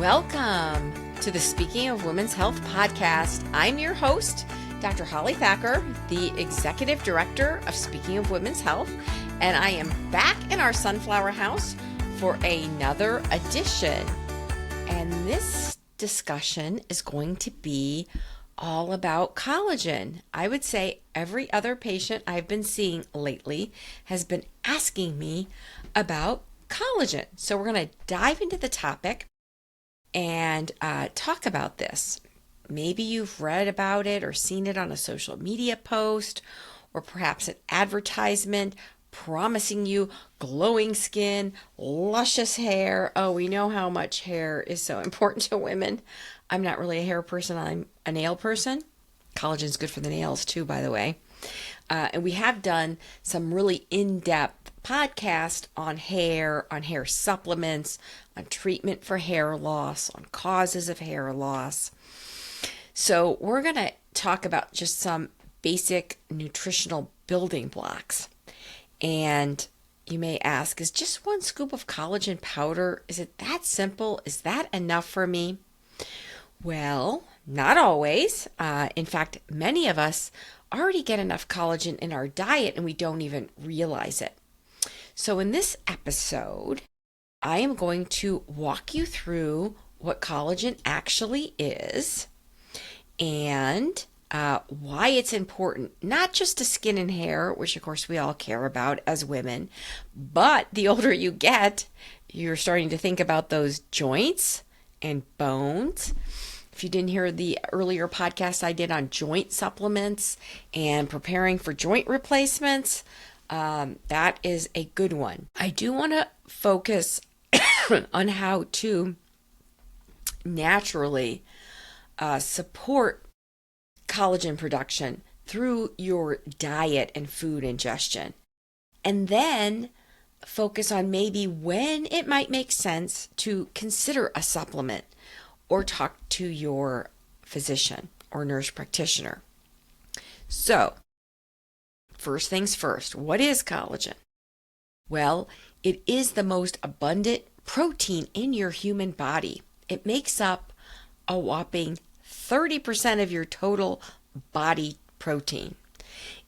Welcome to the Speaking of Women's Health podcast. I'm your host, Dr. Holly Thacker, the Executive Director of Speaking of Women's Health, and I am back in our Sunflower House for another edition. And this discussion is going to be all about collagen. I would say every other patient I've been seeing lately has been asking me about collagen. So we're going to dive into the topic and talk about this. Maybe you've read about it or seen it on a social media post or perhaps an advertisement promising you glowing skin, luscious hair. Oh, we know how much hair is so important to women. I'm not really a hair person. I'm a nail person. Collagen is good for the nails too, by the way. And we have done some really in-depth podcast on hair supplements, on treatment for hair loss, on causes of hair loss. So we're going to talk about just some basic nutritional building blocks. And you may ask, is just one scoop of collagen powder, is it that simple? Is that enough for me? Well, not always. In fact, many of us already get enough collagen in our diet and we don't even realize it. So in this episode, I am going to walk you through what collagen actually is and why it's important, not just to skin and hair, which of course we all care about as women, but the older you get, you're starting to think about those joints and bones. If you didn't hear the earlier podcast I did on joint supplements and preparing for joint replacements, that is a good one. I do want to focus on how to naturally support collagen production through your diet and food ingestion. And then focus on maybe when it might make sense to consider a supplement or talk to your physician or nurse practitioner. So, first things first, what is collagen? Well, it is the most abundant protein in your human body. It makes up a whopping 30% of your total body protein.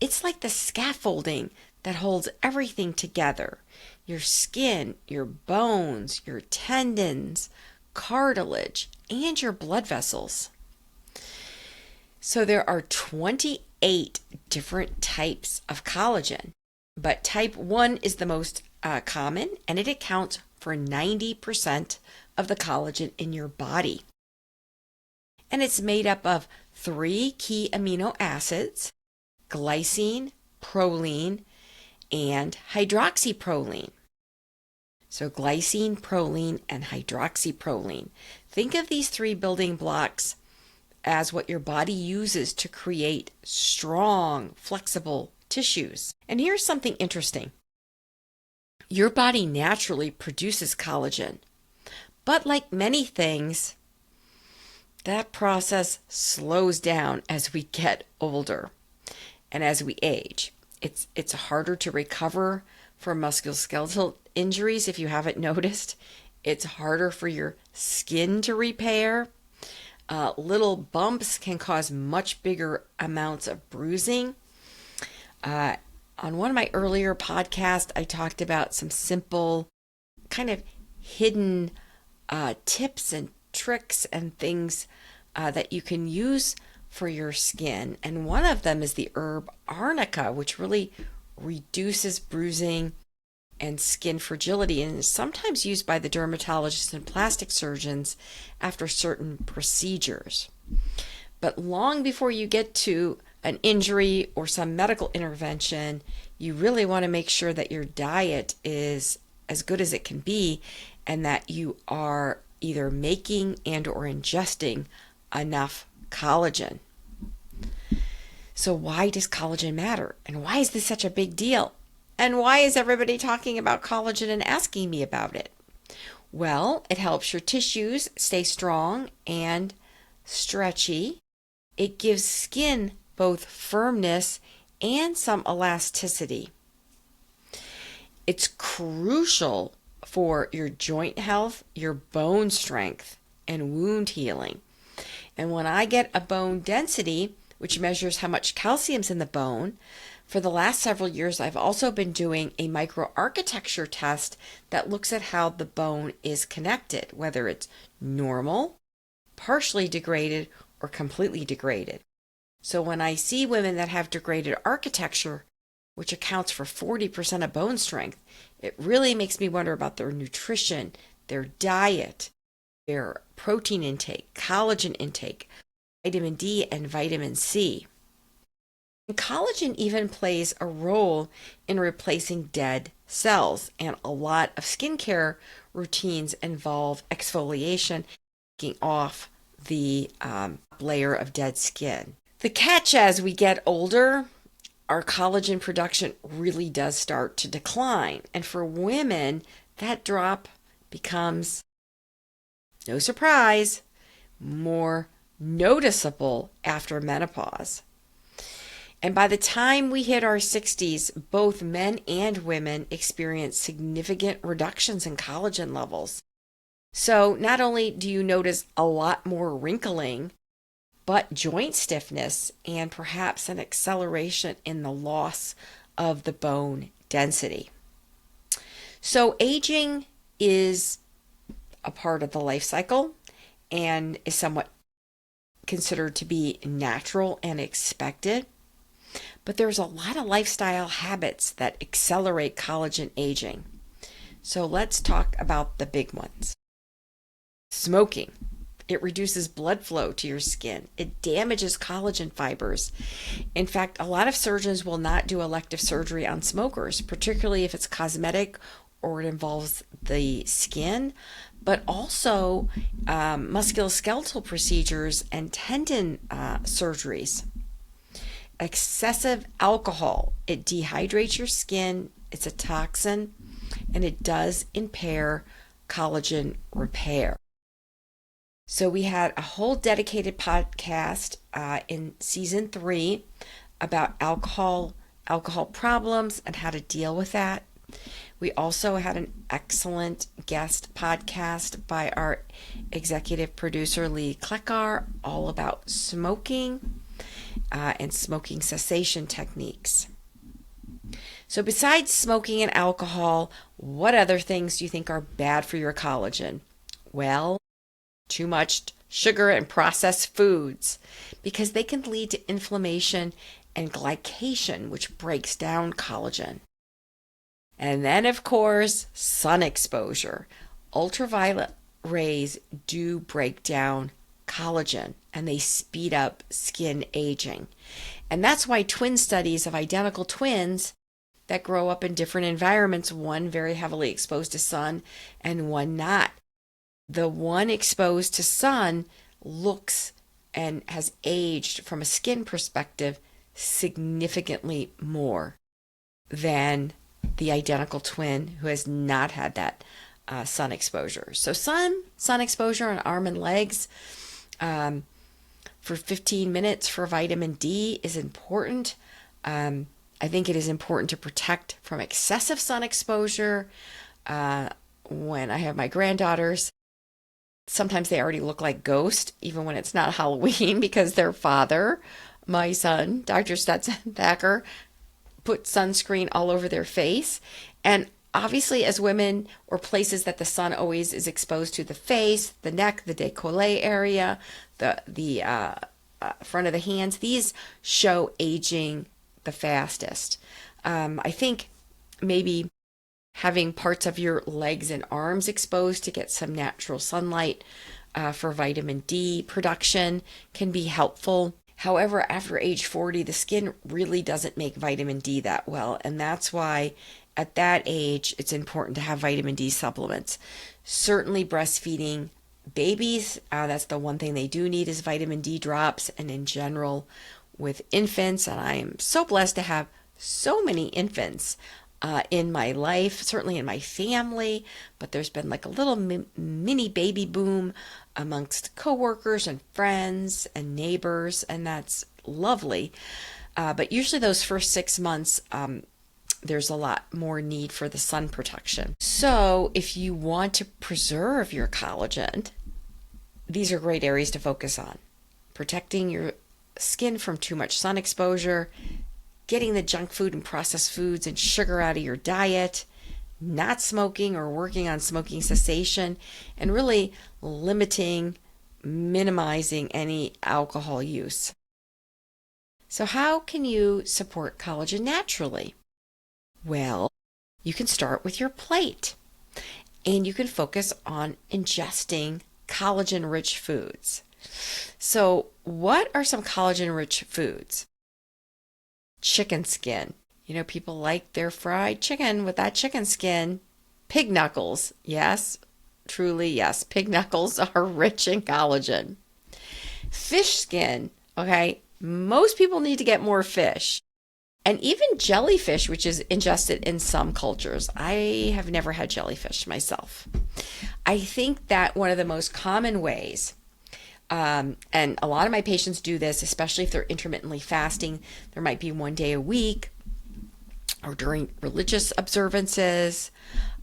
It's like the scaffolding that holds everything together. Your skin, your bones, your tendons, cartilage, and your blood vessels. So there are 28 different types of collagen, but type 1 is the most common, and it accounts for 90% of the collagen in your body. And it's made up of 3 key amino acids: glycine, proline, and hydroxyproline. So glycine, proline, and hydroxyproline. Think of these 3 building blocks as what your body uses to create strong, flexible tissues. And here's something interesting. Your body naturally produces collagen, but like many things, that process slows down as we get older and as we age. It's harder to recover from musculoskeletal injuries if you haven't noticed. It's harder for your skin to repair. Little bumps can cause much bigger amounts of bruising. On one of my earlier podcasts, I talked about some simple kind of hidden tips and tricks and things that you can use for your skin. And one of them is the herb arnica, which really reduces bruising and skin fragility, and is sometimes used by the dermatologists and plastic surgeons after certain procedures. But long before you get to an injury or some medical intervention, you really want to make sure that your diet is as good as it can be and that you are either making and or ingesting enough collagen. So why does collagen matter? And why is this such a big deal? And why is everybody talking about collagen and asking me about it? Well, it helps your tissues stay strong and stretchy. It gives skin both firmness and some elasticity. It's crucial for your joint health, your bone strength, and wound healing. And when I get a bone density, which measures how much calcium's in the bone, for the last several years, I've also been doing a microarchitecture test that looks at how the bone is connected, whether it's normal, partially degraded, or completely degraded. So when I see women that have degraded architecture, which accounts for 40% of bone strength, it really makes me wonder about their nutrition, their diet, their protein intake, collagen intake, vitamin D, and vitamin C. And collagen even plays a role in replacing dead cells, and a lot of skincare routines involve exfoliation, taking off the layer of dead skin. The catch as we get older, our collagen production really does start to decline. And for women, that drop becomes, no surprise, more noticeable after menopause. And by the time we hit our 60s, both men and women experience significant reductions in collagen levels. So not only do you notice a lot more wrinkling, but joint stiffness and perhaps an acceleration in the loss of the bone density. So aging is a part of the life cycle and is somewhat considered to be natural and expected. But there's a lot of lifestyle habits that accelerate collagen aging. So let's talk about the big ones. Smoking. It reduces blood flow to your skin. It damages collagen fibers. In fact, a lot of surgeons will not do elective surgery on smokers, particularly if it's cosmetic or it involves the skin, but also musculoskeletal procedures and tendon surgeries. Excessive alcohol, it dehydrates your skin, it's a toxin, and it does impair collagen repair. So we had a whole dedicated podcast in season 3 about alcohol problems and how to deal with that. We also had an excellent guest podcast by our executive producer, Lee Kleckar, all about smoking and smoking cessation techniques. So besides smoking and alcohol, what other things do you think are bad for your collagen? Well, too much sugar and processed foods, because they can lead to inflammation and glycation, which breaks down collagen. And then, of course, sun exposure. Ultraviolet rays do break down collagen and they speed up skin aging. And that's why twin studies of identical twins that grow up in different environments, one very heavily exposed to sun and one not. The one exposed to sun looks and has aged from a skin perspective significantly more than the identical twin who has not had that sun exposure. So sun exposure on arm and legs for 15 minutes for vitamin D is important. I think it is important to protect from excessive sun exposure. When I have my granddaughters, sometimes they already look like ghosts, even when it's not Halloween, because their father, my son, Dr. Thacker, put sunscreen all over their face. And obviously, as women, or places that the sun always is exposed to, the face, the neck, the décolleté area, the front of the hands, these show aging the fastest. I think maybe having parts of your legs and arms exposed to get some natural sunlight for vitamin D production can be helpful. However, after age 40, the skin really doesn't make vitamin D that well, and that's why at that age it's important to have vitamin D supplements. Certainly breastfeeding babies, that's the one thing they do need is vitamin D drops, and in general with infants, and I am so blessed to have so many infants in my life, certainly in my family, but there's been like a little mini baby boom amongst coworkers and friends and neighbors, and that's lovely. But usually those first 6 months, there's a lot more need for the sun protection. So if you want to preserve your collagen, these are great areas to focus on. Protecting your skin from too much sun exposure, getting the junk food and processed foods and sugar out of your diet, not smoking or working on smoking cessation, and really minimizing any alcohol use. So how can you support collagen naturally? Well, you can start with your plate, and you can focus on ingesting collagen-rich foods. So what are some collagen-rich foods? Chicken skin. People like their fried chicken with that chicken skin. Pig knuckles. Yes, truly, yes. Pig knuckles are rich in collagen. Fish skin. Okay, most people need to get more fish. And even jellyfish, which is ingested in some cultures. I have never had jellyfish myself. I think that one of the most common ways, and a lot of my patients do this, especially if they're intermittently fasting, there might be one day a week or during religious observances,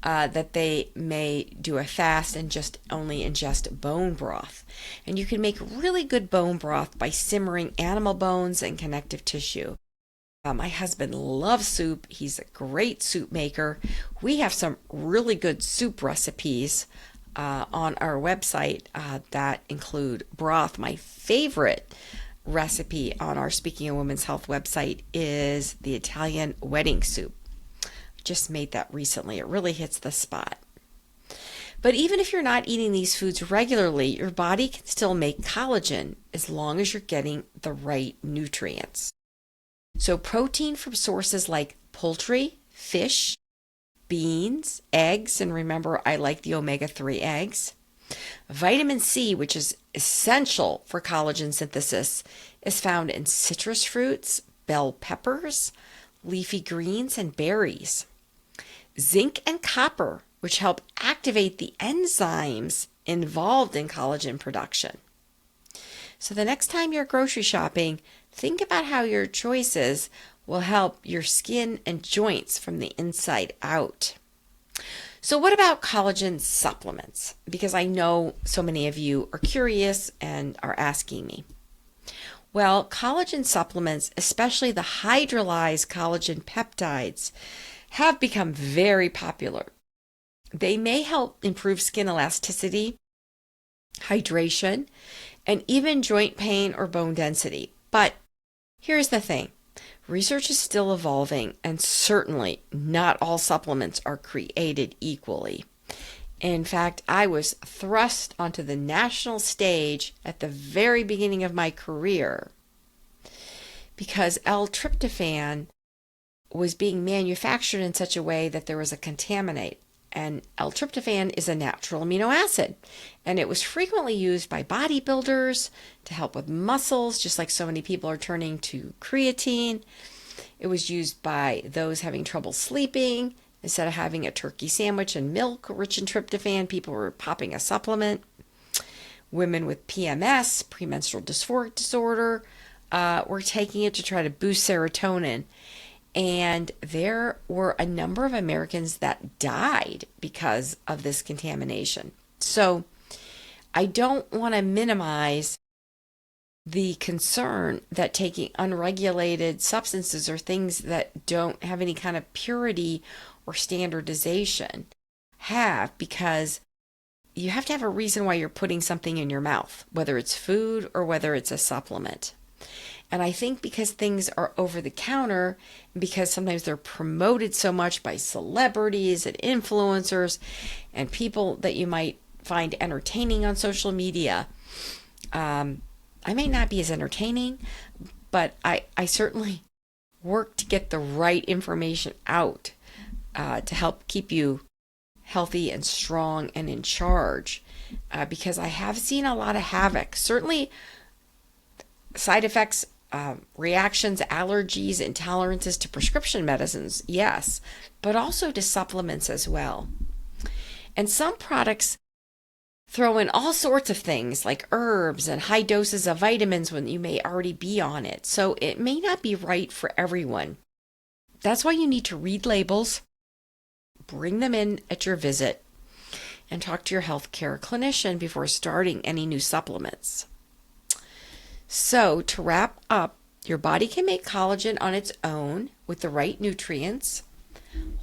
that they may do a fast and just only ingest bone broth. And you can make really good bone broth by simmering animal bones and connective tissue. My husband loves soup. He's a great soup maker. We have some really good soup recipes on our website that include broth. My favorite recipe on our Speaking of Women's Health website is the Italian wedding soup. Just made that recently. It really hits the spot. But even if you're not eating these foods regularly, your body can still make collagen as long as you're getting the right nutrients. So protein from sources like poultry, fish, beans, eggs, and remember I like the omega-3 eggs. Vitamin C, which is essential for collagen synthesis, is found in citrus fruits, bell peppers, leafy greens, and berries. Zinc and copper, which help activate the enzymes involved in collagen production. So the next time you're grocery shopping, think about how your choices will help your skin and joints from the inside out. So what about collagen supplements? Because I know so many of you are curious and are asking me. Well, collagen supplements, especially the hydrolyzed collagen peptides, have become very popular. They may help improve skin elasticity, hydration, and even joint pain or bone density. But here's the thing. Research is still evolving, and certainly not all supplements are created equally. In fact, I was thrust onto the national stage at the very beginning of my career because L-tryptophan was being manufactured in such a way that there was a contaminant. And L-tryptophan is a natural amino acid, and it was frequently used by bodybuilders to help with muscles, just like so many people are turning to creatine. It was used by those having trouble sleeping. Instead of having a turkey sandwich and milk rich in tryptophan, people were popping a supplement. Women with PMS, premenstrual dysphoric disorder, were taking it to try to boost serotonin. And there were a number of Americans that died because of this contamination. So I don't want to minimize the concern that taking unregulated substances or things that don't have any kind of purity or standardization have, because you have to have a reason why you're putting something in your mouth, whether it's food or whether it's a supplement. And I think because things are over the counter, because sometimes they're promoted so much by celebrities and influencers and people that you might find entertaining on social media, I may not be as entertaining, but I certainly work to get the right information out to help keep you healthy and strong and in charge, because I have seen a lot of havoc. Certainly side effects, reactions, allergies, intolerances to prescription medicines, yes, but also to supplements as well. And some products throw in all sorts of things like herbs and high doses of vitamins when you may already be on it. So it may not be right for everyone. That's why you need to read labels, bring them in at your visit, and talk to your healthcare clinician before starting any new supplements. So, to wrap up, your body can make collagen on its own with the right nutrients.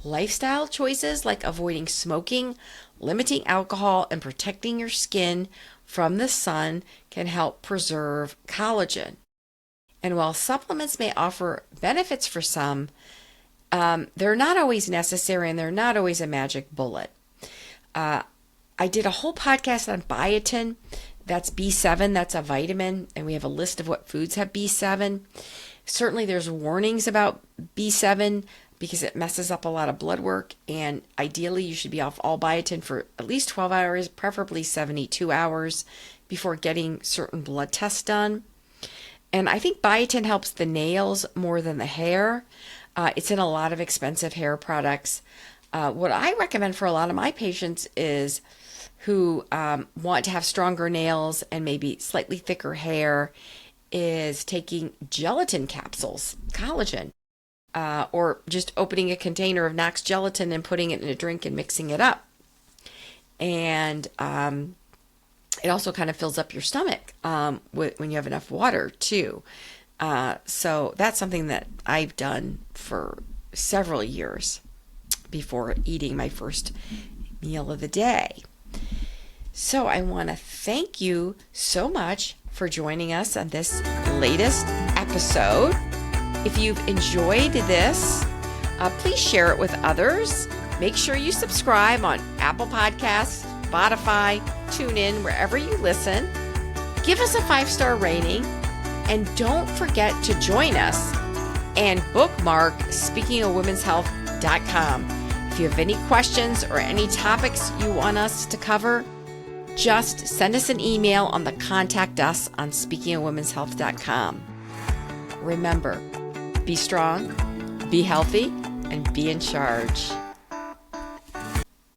Lifestyle choices like avoiding smoking, limiting alcohol, and protecting your skin from the sun can help preserve collagen. And while supplements may offer benefits for some, they're not always necessary and they're not always a magic bullet. I did a whole podcast on biotin. That's B7, that's a vitamin, and we have a list of what foods have B7. Certainly there's warnings about B7 because it messes up a lot of blood work, and ideally you should be off all biotin for at least 12 hours, preferably 72 hours before getting certain blood tests done. And I think biotin helps the nails more than the hair. It's in a lot of expensive hair products. What I recommend for a lot of my patients is who want to have stronger nails and maybe slightly thicker hair is taking gelatin capsules, collagen, or just opening a container of Knox gelatin and putting it in a drink and mixing it up. And it also kind of fills up your stomach when you have enough water too. So that's something that I've done for several years before eating my first meal of the day. So I want to thank you so much for joining us on this latest episode. If you've enjoyed this, please share it with others. Make sure you subscribe on Apple Podcasts, Spotify, TuneIn, wherever you listen. Give us a 5-star rating, and don't forget to join us and bookmark speakingofwomenshealth.com. If you have any questions or any topics you want us to cover, just send us an email on the Contact Us on speakingofwomenshealth.com. Remember, be strong, be healthy, and be in charge.